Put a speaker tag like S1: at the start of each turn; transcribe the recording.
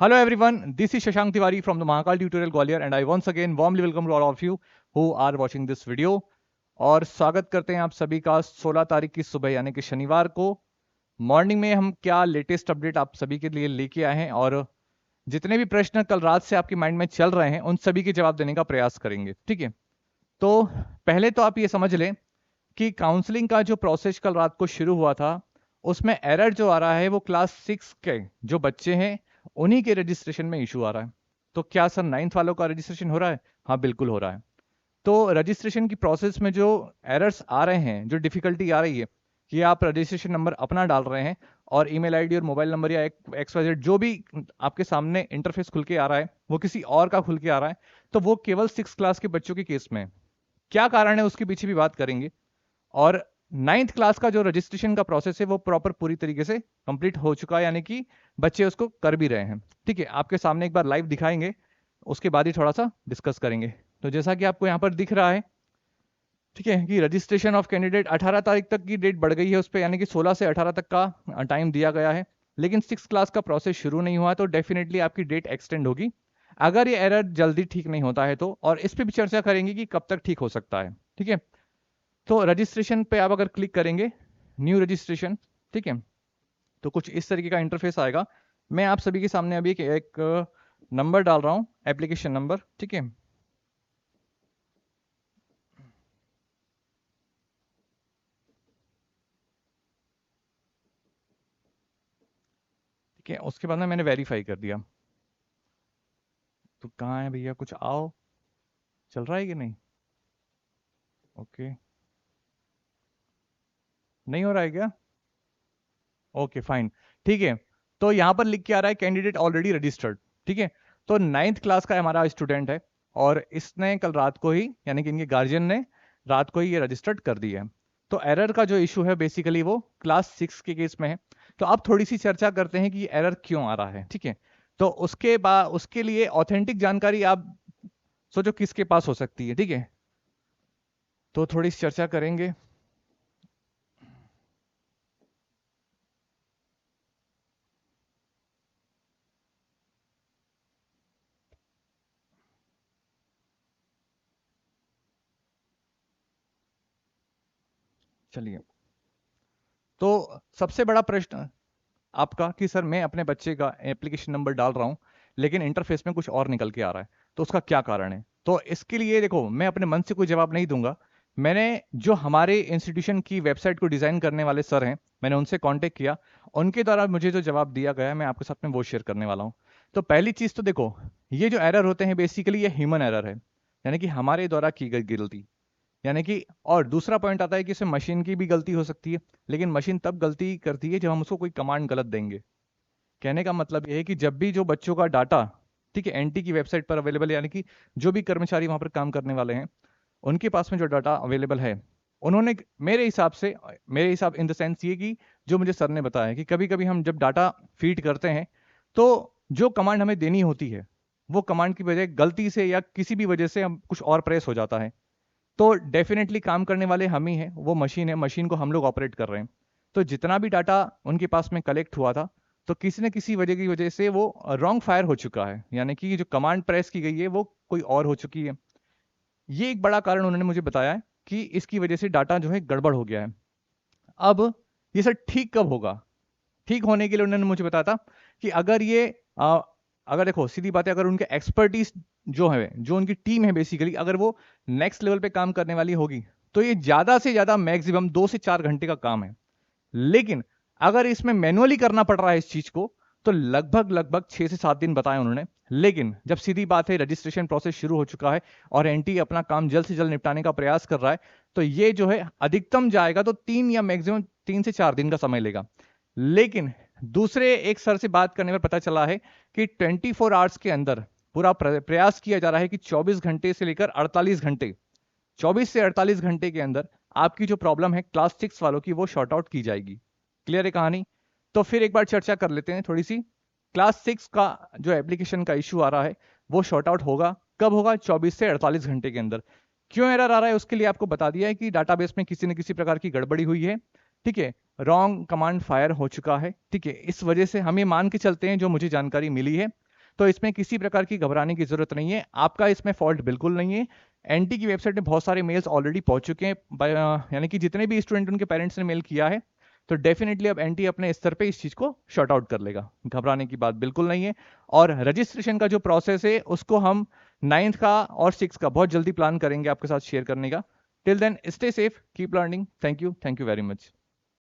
S1: Hello everyone, this is Shashank Tiwari from the Mahakal Tutorial Gwalior and I once again warmly welcome all of you who are watching this video। और स्वागत करते हैं आप सभी का 16 तारीख की सुबह यानी कि शनिवार को मॉर्निंग में हम क्या लेटेस्ट अपडेट आप सभी के लिए लेके आए हैं और जितने भी प्रश्न कल रात से आपके माइंड में चल रहे हैं उन सभी के जवाब देने का प्रयास करेंगे। ठीक है, तो पहले तो आप ये समझ लें कि काउंसलिंग का जो प्रोसेस कल रात को शुरू हुआ था उसमें एरर जो आ रहा है वो क्लास 6 के जो बच्चे हैं उन्हीं के रजिस्ट्रेशन में इशू आ रहा है। तो क्या सर 9th वालों का रजिस्ट्रेशन हो रहा है? हाँ बिल्कुल हो रहा है। तो रजिस्ट्रेशन की प्रोसेस में जो एरर्स आ रहे हैं, जो डिफिकल्टी आ रही है कि आप रजिस्ट्रेशन नंबर अपना डाल रहे हैं और ईमेल आईडी और मोबाइल नंबर या XYZ जो भी आपके सामने इंटरफेस खुल के आ रहा है वो किसी और का खुल के आ रहा है, तो वो केवल 6 क्लास के बच्चों के केस में है। क्या कारण है उसके पीछे भी बात करेंगे। और 9th क्लास का जो रजिस्ट्रेशन का प्रोसेस है वो प्रॉपर पूरी तरीके से कंप्लीट हो चुका है, यानी कि बच्चे उसको कर भी रहे हैं। ठीक है, आपके सामने एक बार लाइव दिखाएंगे, उसके बाद ही थोड़ा सा डिस्कस करेंगे। तो जैसा कि आपको यहाँ पर दिख रहा है, ठीक है, कि रजिस्ट्रेशन ऑफ कैंडिडेट 18 तारीख तक की डेट बढ़ गई है उस पर, यानी कि 16 से 18 तक का टाइम दिया गया है। लेकिन 6 क्लास का प्रोसेस शुरू नहीं हुआ तो डेफिनेटली आपकी डेट एक्सटेंड होगी अगर ये एरर जल्दी ठीक नहीं होता है तो। और इस पर भी चर्चा करेंगे कि कब तक ठीक हो सकता है। ठीक है, तो रजिस्ट्रेशन पे आप अगर क्लिक करेंगे, न्यू रजिस्ट्रेशन, ठीक है, तो कुछ इस तरीके का इंटरफेस आएगा। मैं आप सभी के सामने अभी एक नंबर डाल रहा हूं, एप्लीकेशन नंबर। ठीक है, ठीक है, उसके बाद में मैंने वेरीफाई कर दिया। तो कहाँ है भैया, कुछ आओ, चल रहा है कि नहीं? ओके, नहीं हो रहा है क्या? ओके फाइन, ठीक है। तो यहाँ पर लिख के आ रहा है कैंडिडेट ऑलरेडी रजिस्टर्ड। ठीक है, तो 9th क्लास का हमारा स्टूडेंट है और इसने कल रात को ही, यानी कि इनके गार्जियन ने रात को ही ये रजिस्टर्ड कर दिया है। तो एरर का जो इशू है बेसिकली वो क्लास 6 के केस में है। तो अब थोड़ी सी चर्चा करते हैं कि एरर क्यों आ रहा है। ठीक है, तो उसके बाद उसके लिए ऑथेंटिक जानकारी आप सोचो किसके पास हो सकती है। ठीक है, तो थोड़ी सी चर्चा करेंगे। चलिए, तो सबसे बड़ा प्रश्न आपका कि सर मैं अपने बच्चे का एप्लीकेशन नंबर डाल रहा हूं लेकिन इंटरफेस में कुछ और निकल के आ रहा है, तो उसका क्या कारण है? तो इसके लिए देखो, मैं अपने मन से कोई जवाब नहीं दूंगा। मैंने जो हमारे इंस्टीट्यूशन की वेबसाइट को डिजाइन करने वाले सर हैं, मैंने उनसे कांटेक्ट किया, उनके द्वारा मुझे जो जवाब दिया गया है मैं आपके साथ में वो शेयर करने वाला हूं। तो पहली चीज तो देखो, ये जो एरर होते हैं बेसिकली ये ह्यूमन एरर है, यानी कि हमारे द्वारा की गई गलती, यानी कि। और दूसरा पॉइंट आता है कि इसमें मशीन की भी गलती हो सकती है, लेकिन मशीन तब गलती करती है जब हम उसको कोई कमांड गलत देंगे। कहने का मतलब यह है कि जब भी जो बच्चों का डाटा, ठीक है, एनटी की वेबसाइट पर अवेलेबल है, यानी कि जो भी कर्मचारी वहां पर काम करने वाले हैं उनके पास में जो डाटा अवेलेबल है, उन्होंने मेरे हिसाब इन द सेंस ये कि जो मुझे सर ने बताया कि कभी कभी हम जब डाटा फीड करते हैं तो जो कमांड हमें देनी होती है वो कमांड की बजाय गलती से या किसी भी वजह से हम कुछ और प्रेस हो जाता है। तो डेफिनेटली काम करने वाले हम ही हैं, वो मशीन है, मशीन को हम लोग ऑपरेट कर रहे हैं। तो जितना भी डाटा उनके पास में कलेक्ट हुआ था, तो किसी न किसी वजह की वजह से वो रॉन्ग फायर हो चुका है, यानी कि जो कमांड प्रेस की गई है वो कोई और हो चुकी है। ये एक बड़ा कारण उन्होंने मुझे बताया है कि इसकी वजह से डाटा जो है गड़बड़ हो गया है। अब ये सर ठीक कब होगा? ठीक होने के लिए उन्होंने मुझे बताया था कि अगर ये अगर देखो सीधी बात है, अगर उनके एक्सपर्टीज जो है, जो उनकी टीम है बेसिकली, अगर वो नेक्स्ट लेवल पे काम करने वाली होगी तो ये ज्यादा से ज्यादा मैक्सिमम 2 से 4 घंटे का काम है। लेकिन अगर इसमें मैनुअली करना पड़ रहा है इस चीज को, तो लगभग लगभग 6 से 7 दिन बताए उन्होंने। लेकिन जब सीधी बात है रजिस्ट्रेशन प्रोसेस शुरू हो चुका है और एनटी अपना काम जल्द से जल्द निपटाने का प्रयास कर रहा है, तो ये जो है अधिकतम जाएगा तो 3 या मैक्सिमम 3 से 4 दिन का समय लेगा। लेकिन दूसरे एक सर से बात करने पर पता चला है कि 24 आवर्स के अंदर पूरा प्रयास किया जा रहा है कि 24 घंटे से लेकर 48 घंटे, 24 से 48 घंटे के अंदर आपकी जो प्रॉब्लम है क्लास 6 वालों की वो शॉर्ट आउट की जाएगी। क्लियर है कहानी? तो फिर एक बार चर्चा कर लेते हैं थोड़ी सी। क्लास 6 का जो एप्लीकेशन का इशू आ रहा है वो शॉर्ट आउट होगा कब? होगा 24 से 48 घंटे के अंदर। क्यों एरर आ रहा है उसके लिए आपको बता दिया है कि डाटाबेस में किसी न किसी प्रकार की गड़बड़ी हुई है। ठीक है, रॉन्ग कमांड फायर हो चुका है। ठीक है, इस वजह से हम ये मान के चलते हैं, जो मुझे जानकारी मिली है तो इसमें किसी प्रकार की घबराने की जरूरत नहीं है, आपका इसमें फॉल्ट बिल्कुल नहीं है। एनटी की वेबसाइट में बहुत सारे मेल्स ऑलरेडी पहुंच चुके हैं, यानी कि जितने भी स्टूडेंट उनके पेरेंट्स ने मेल किया है, तो डेफिनेटली अब एनटी अपने स्तर पे इस चीज को शॉर्ट आउट कर लेगा, घबराने की बात बिल्कुल नहीं है। और रजिस्ट्रेशन का जो प्रोसेस है उसको हम 9th का और 6th का बहुत जल्दी प्लान करेंगे आपके साथ शेयर करने का। Till then stay safe, keep learning, thank you very much.